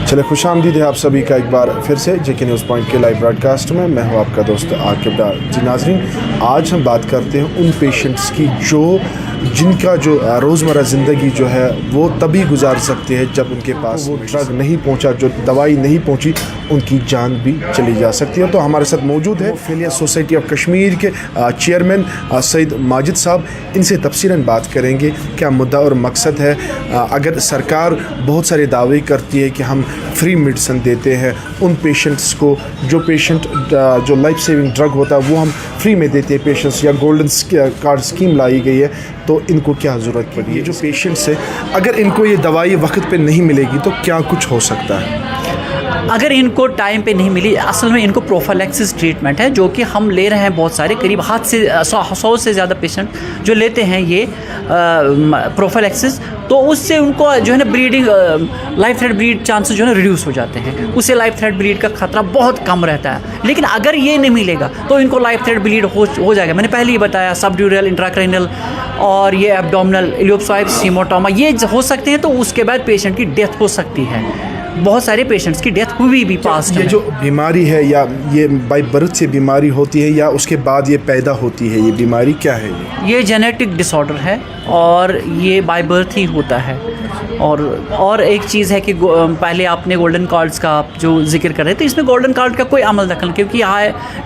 चले खुशामदीद है आप सभी का एक बार फिर से जेके न्यूज़ पॉइंट के लाइव ब्रॉडकास्ट में। मैं हूं आपका दोस्त आकिब डार। जी नाजरीन, आज हम बात करते हैं उन पेशेंट्स की जिनका रोज़मर्रा ज़िंदगी जो है वो तभी गुजार सकते हैं जब उनके पास वो ड्रग नहीं पहुंचा, जो दवाई नहीं पहुंची, उनकी जान भी चली जा सकती है। तो हमारे साथ मौजूद है फेलियर सोसाइटी ऑफ कश्मीर के चेयरमैन सईद माजिद साहब। इनसे तफसीलन बात करेंगे क्या मुद्दा और मकसद है। अगर सरकार बहुत सारे दावे करती है कि हम फ्री मेडिसिन देते हैं उन पेशेंट्स को, जो पेशेंट जो लाइफ सेविंग ड्रग होता है वो हम फ्री में देते हैं पेशेंट्स, या गोल्डन कार्ड स्कीम लाई गई है, तो इनको क्या ज़रूरत पड़ी है। जो पेशेंट्स है अगर इनको ये दवाई वक्त पे नहीं मिलेगी तो क्या कुछ हो सकता है। अगर इनको टाइम पे नहीं मिली, असल में इनको प्रोफाइलैक्सिस ट्रीटमेंट है जो कि हम ले रहे हैं। बहुत सारे करीब 100 से ज़्यादा पेशेंट जो लेते हैं ये प्रोफाइलैक्सिस, तो उससे उनको जो है ना breeding life threat breed chances जो है ना रिड्यूस हो जाते हैं। उससे लाइफ थ्रेट ब्रीड का खतरा बहुत कम रहता है। लेकिन अगर ये नहीं मिलेगा तो इनको लाइफ थ्रेट ब्रीड हो जाएगा। मैंने पहले ही बताया, सबड्यूरल, इंट्राक्रेनियल और ये एब्डोमिनल, इलियोप्साइड्स, हीमोटोमा ये हो सकते हैं। तो उसके बाद पेशेंट की डेथ हो सकती है। बहुत सारे पेशेंट्स की डेथ हुई भी पास्ट में। ये जो बीमारी है, या ये बाय बर्थ से बीमारी होती है या उसके बाद ये पैदा होती है, ये बीमारी क्या है? ये जेनेटिक डिसऑर्डर है और ये बाय बर्थ ही होता है। और एक चीज़ है कि पहले आपने गोल्डन कार्ड्स का आप जो जिक्र कर रहे थे, इसमें गोल्डन कार्ड का कोई अमल दखल, क्योंकि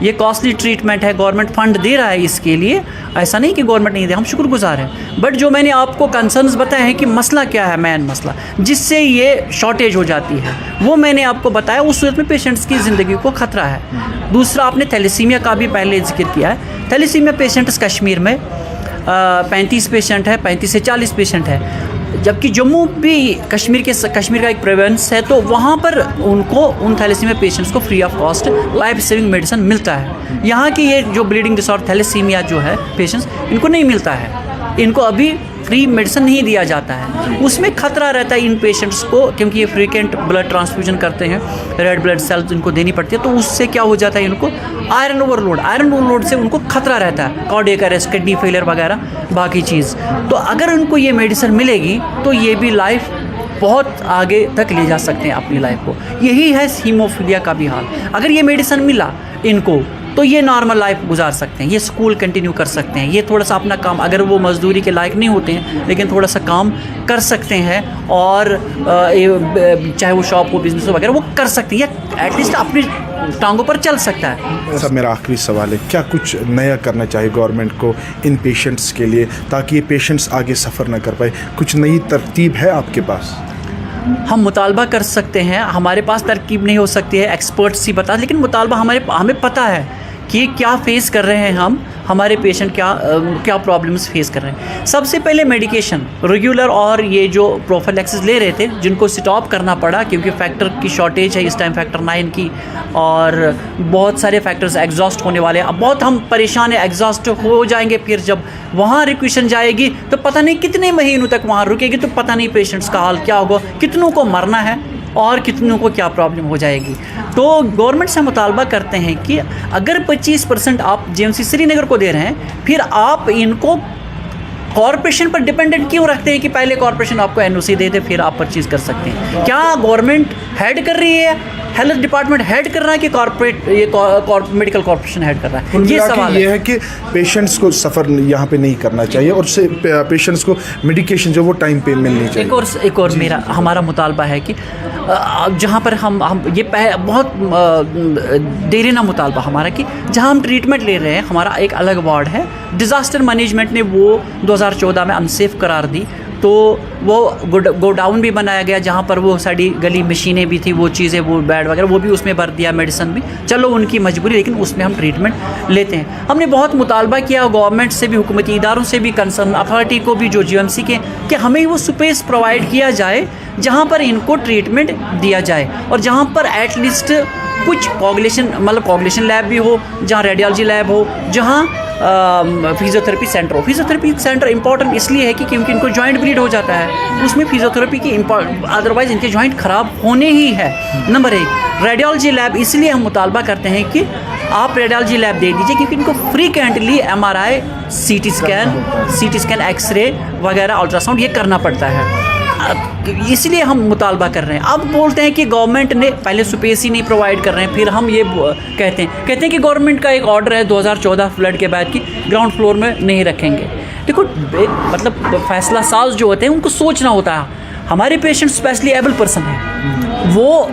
ये कॉस्टली ट्रीटमेंट है, गवर्नमेंट फ़ंड दे रहा है इसके लिए। ऐसा नहीं कि गवर्नमेंट नहीं दे, हम शुक्रगुजार हैं। बट जो मैंने आपको कंसर्न्स बताए हैं कि मसला क्या है, मेन मसला जिससे ये शॉर्टेज हो जाती है, वो मैंने आपको बताया। उस सूरत में पेशेंट्स की ज़िंदगी को ख़तरा है। दूसरा, आपने थैलेसीमिया का भी पहले जिक्र किया है। थैलेसीमिया पेशेंट्स कश्मीर में 35 पेशेंट है, 35 से 40 पेशेंट है। जबकि जम्मू भी कश्मीर का एक प्रोविंस है, तो वहाँ पर उन थैलेसीमिया पेशेंट्स को free of cost life saving medicine मिलता है। यहाँ की ये जो ब्लीडिंग डिसऑर्डर थैलेसीमिया जो है पेशेंट्स, इनको नहीं मिलता है। इनको अभी फ्री मेडिसिन नहीं दिया जाता है। उसमें खतरा रहता है इन पेशेंट्स को, क्योंकि ये फ्रीक्वेंट ब्लड ट्रांसफ्यूजन करते हैं, रेड ब्लड सेल्स इनको देनी पड़ती है। तो उससे क्या हो जाता है, इनको आयरन ओवरलोड से उनको खतरा रहता है, कार्डियक अरेस्ट, किडनी फेलियर वगैरह बाकी चीज़। तो अगर उनको ये मेडिसिन मिलेगी तो ये भी लाइफ बहुत आगे तक ले जा सकते हैं अपनी लाइफ को। यही है हीमोफीलिया का भी हाल। अगर ये मेडिसिन मिला इनको तो ये नॉर्मल लाइफ गुजार सकते हैं, ये स्कूल कंटिन्यू कर सकते हैं, ये थोड़ा सा अपना काम, अगर वो मज़दूरी के लायक नहीं होते हैं लेकिन थोड़ा सा काम कर सकते हैं, और चाहे वो शॉप हो, बिजनेस हो वगैरह, वो कर सकते हैं, या एटलीस्ट अपनी टांगों पर चल सकता है। सर, मेरा आखिरी सवाल है, क्या कुछ नया करना चाहिए गवर्नमेंट को इन पेशेंट्स के लिए, ताकि ये पेशेंट्स आगे सफ़र ना कर पाए? कुछ नई तरतीब है आपके पास? हम मुतालबा कर सकते हैं। हमारे पास तरकीब नहीं हो सकती है, एक्सपर्ट्स ही बता, लेकिन मुतालबा हमें पता है कि क्या फेस कर रहे हैं हमारे पेशेंट क्या प्रॉब्लम्स फेस कर रहे हैं। सबसे पहले मेडिकेशन रेगुलर, और ये जो प्रोफाइलैक्सिस ले रहे थे जिनको स्टॉप करना पड़ा क्योंकि फैक्टर की शॉर्टेज है इस टाइम, फैक्टर 9 की, और बहुत सारे फैक्टर्स एग्जॉस्ट होने वाले हैं। अब बहुत हम परेशान हैं, एग्जॉस्ट हो जाएंगे, फिर जब वहाँ रिक्वेशन जाएगी तो पता नहीं कितने महीनों तक वहाँ रुकेगी, तो पता नहीं पेशेंट्स का हाल क्या होगा, कितनों को मरना है और कितनों को क्या प्रॉब्लम हो जाएगी। तो गवर्नमेंट से मुतालबा करते हैं कि अगर 25% आप जेएमसी श्रीनगर को दे रहे हैं, फिर आप इनको कॉरपोरेशन पर डिपेंडेंट क्यों रखते हैं कि पहले कॉरपोरेशन आपको एनओसी दे दे फिर आप परचेज कर सकते हैं? क्या गवर्नमेंट हेड कर रही है, हेल्थ डिपार्टमेंट हेड कर रहा है, कि मेडिकल कॉर्पोरेशन हेड कर रहा है? ये सवाल है कि पेशेंट्स को सफ़र यहाँ पे नहीं करना चाहिए, और से पेशेंट्स को मेडिकेशन जो वो टाइम पे मिलनी चाहिए। एक और हमारा मुतालबा है कि जहाँ पर हम ये बहुत देरीना मुतालबा हमारा कि जहाँ हम ट्रीटमेंट ले रहे हैं, हमारा एक अलग वार्ड है। डिज़ास्टर मैनेजमेंट ने वो 2014 में अनसेफ करार दी, तो वो गोडाउन भी बनाया गया जहाँ पर वो सारी गली मशीनें भी थी, वो चीज़ें, वो बेड वगैरह वो भी उसमें भर दिया, मेडिसिन भी, चलो उनकी मजबूरी, लेकिन उसमें हम ट्रीटमेंट लेते हैं। हमने बहुत मुतालबा किया गवर्नमेंट से भी, हुकूमती इदारों से भी, कंसर्न अथॉरिटी को भी, जो जीएमसी के, कि हमें वो स्पेस प्रोवाइड किया जाए जहाँ पर इनको ट्रीटमेंट दिया जाए, और जहाँ पर एटलीस्ट कुछ कोगुलेशन लैब भी हो, जहाँ रेडियोलॉजी लैब हो, जहाँ फिजियोथेरेपी सेंटर हो। फिजियोथेरेपी सेंटर इंपॉर्टेंट इसलिए है कि क्योंकि इनको जॉइंट ब्लीड हो जाता है, उसमें फिजियोथेरेपी की अदरवाइज़ इनके जॉइंट ख़राब होने ही है। नंबर 1, रेडियोलॉजी लैब इसलिए हम मुतालबा करते हैं कि आप रेडियोलॉजी लैब दे दीजिए, क्योंकि इनको frequently MRI, CT scan, X-ray वगैरह, अल्ट्रासाउंड ये करना पड़ता है। इसलिए हम मुतालबा कर रहे हैं। अब बोलते हैं कि गवर्नमेंट ने पहले स्पेस ही नहीं प्रोवाइड कर रहे हैं, फिर हम ये कहते हैं कि गवर्नमेंट का एक ऑर्डर है 2014 फ्लड के बाद कि ग्राउंड फ्लोर में नहीं रखेंगे। देखो मतलब फैसला साज जो होते हैं उनको सोचना होता है। हमारे पेशेंट स्पेशली एबल पर्सन हैं, वो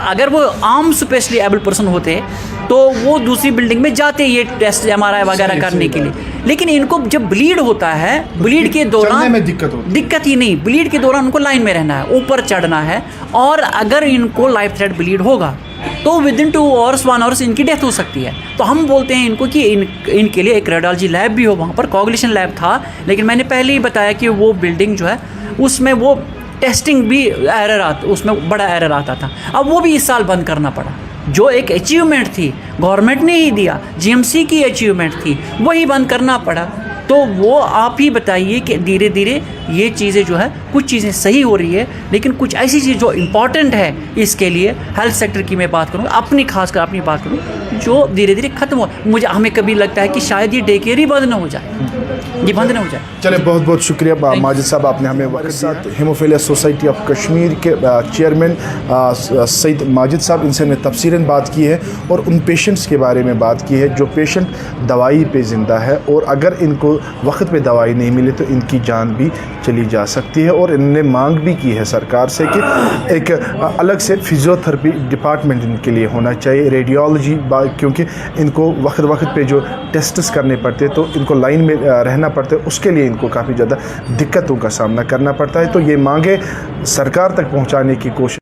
अगर वो आम स्पेशली एबल पर्सन होते तो वो दूसरी बिल्डिंग में जाते ये टेस्ट MRI वगैरह करने के लिए, लेकिन इनको जब ब्लीड होता है, ब्लीड के दौरान में दिक्कत ही नहीं, ब्लीड के दौरान उनको लाइन में रहना है, ऊपर चढ़ना है, और अगर इनको लाइफ थ्रेट ब्लीड होगा तो विदिन 2 आवर्स 1 आवर्स इनकी डेथ हो सकती है। तो हम बोलते हैं इनको कि इनके लिए एक रेडियोलॉजी लैब भी हो। वहाँ पर कोगुलेशन लैब था, लेकिन मैंने पहले ही बताया कि वो बिल्डिंग जो है उसमें वो टेस्टिंग भी एरर आता, उसमें बड़ा एरर आता था। अब वो भी इस साल बंद करना पड़ा। जो एक अचीवमेंट थी, गवर्नमेंट ने ही दिया, GMC की अचीवमेंट थी, वही बंद करना पड़ा। तो वो आप ही बताइए कि धीरे धीरे ये चीज़ें जो है, कुछ चीज़ें सही हो रही है, लेकिन कुछ ऐसी चीज़ जो इम्पॉर्टेंट है इसके लिए, हेल्थ सेक्टर की मैं बात करूँ, खासकर अपनी बात करूँ, जो धीरे धीरे ख़त्म हो। हमें कभी लगता है कि शायद ये डे केयर ही बंद ना हो जाए, ये बंद ना हो जाए। चले, बहुत बहुत शुक्रिया माजिद साहब, आपने हमें वक्त साथ हेमोफीलिया सोसाइटी ऑफ कश्मीर के चेयरमैन सईद माजिद साहब, इनसे हमने तफसीरन बात की है और उन पेशेंट्स के बारे में बात की है जो पेशेंट दवाई पे ज़िंदा है, और अगर इनको वक्त पे दवाई नहीं मिले तो इनकी जान भी चली जा सकती है। और इन्होंने मांग भी की है सरकार से कि एक अलग से फिजियोथेरेपी डिपार्टमेंट इनके लिए होना चाहिए, रेडियोलॉजी, क्योंकि इनको वक्त पे जो टेस्ट्स करने पड़ते तो इनको लाइन में रहना पड़ता है, उसके लिए इनको काफ़ी ज़्यादा दिक्कतों का सामना करना पड़ता है। तो ये मांगे सरकार तक पहुंचाने की कोशिश